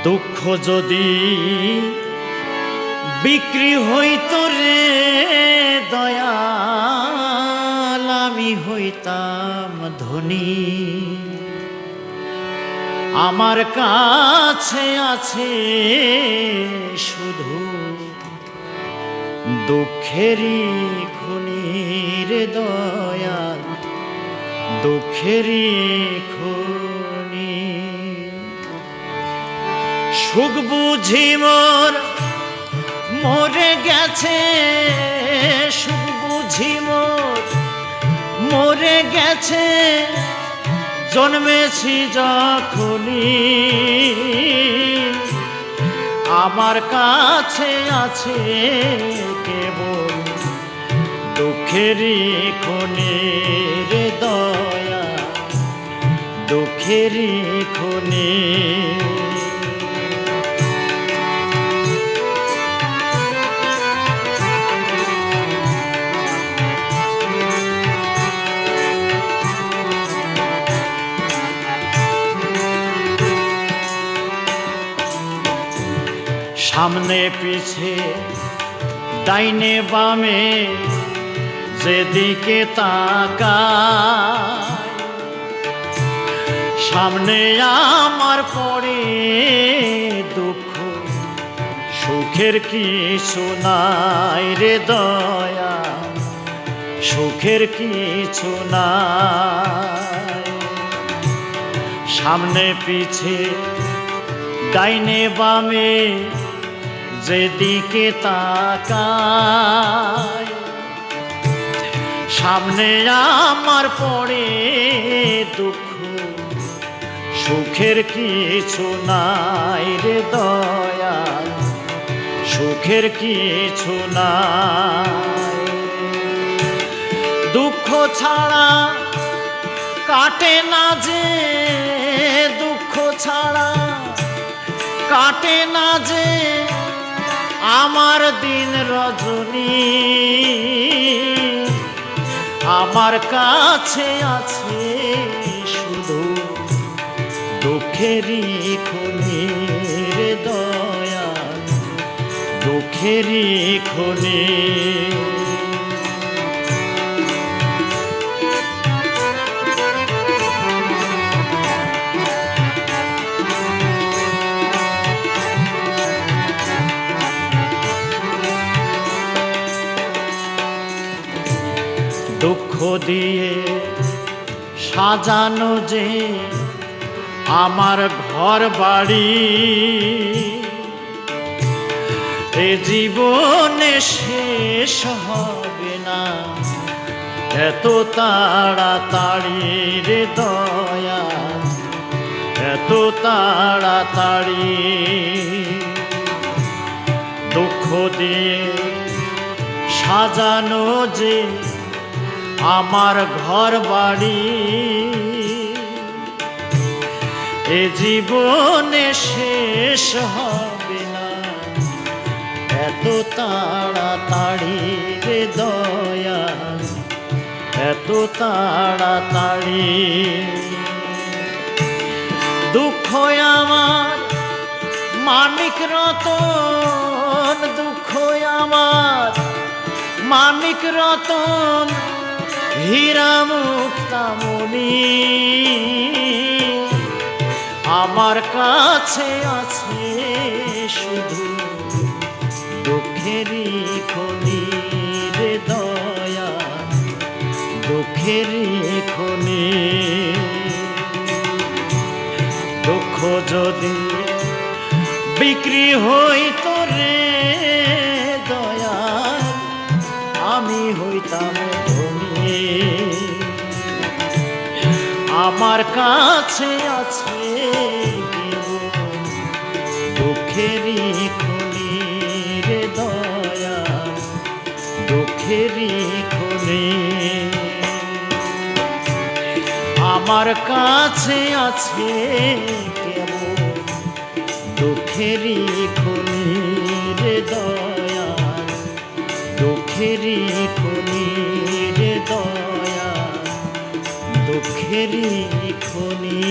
দুঃখ যদি বিক্রি হইতো রে দয়াল, আমি হইতাম ধনী। আমার কাছে আছে শুধু দুঃখেরই খনি রে দয়াল, দুঃখেরই খনি। সুখ বুঝি মোর মরে গেছে, সুখ বুঝি মোর মরে গেছে, জন্মেছি যখনই। আমার কাছে আছে কেবল দুঃখেরই খনি রে দয়া, দুঃখেরই খনি। সামনে পিছে ডাইনে বামে যেদিকে তাকাই, সামনে আমার পড়ে দুঃখ, সুখের কিছু নাই রে দয়া, সুখের কিছু নাই। সামনে পিছে ডাইনে বামে যেদিকে তাকাই, সামনে আমার পড়ে দুঃখ, সুখের কিছু নাই রে দয়াল, সুখের কিছু নাই। দুঃখ ছাড়া কাটে না যে, দুঃখ ছাড়া কাটে না যে আমার দিন রজনী। আমার কাছে আছে শুধু দুঃখেরই খনি রে দয়া, দুঃখেরই খনি। দুঃখ দিয়ে সাজানো যে আমার ঘর বাড়ি, এ জীবনে শেষ হবে না এত তাড়াতাড়ি রে দয়া, এত তাড়াতাড়ি। দুঃখ দিয়ে সাজানো যে আমার ঘর বাড়ি, এ জীবনে শেষ হবে না এত তাড়াতাড়ি রে দয়া, এত তাড়াতাড়ি। দুঃখ আমার মানিক রতন, দুঃখ আমার মানিক রতন, হীরা মুক্তামণি। আমার কাছে আছে শুধু দুঃখেরই খনি রে দয়া, দুঃখেরই খনি। দুঃখ যদি বিক্রি হইতো রে দয়া, আমি হইতাম ধনী। আমার কাছে আছে দুঃখেরই খনি রে দয়া, দুঃখেরই খনি। আমার কাছে আছে কেবল দুঃখেরই খনি রে দয়া, দুঃখেরই খনি রে দয়া, দুঃখেরই খনি।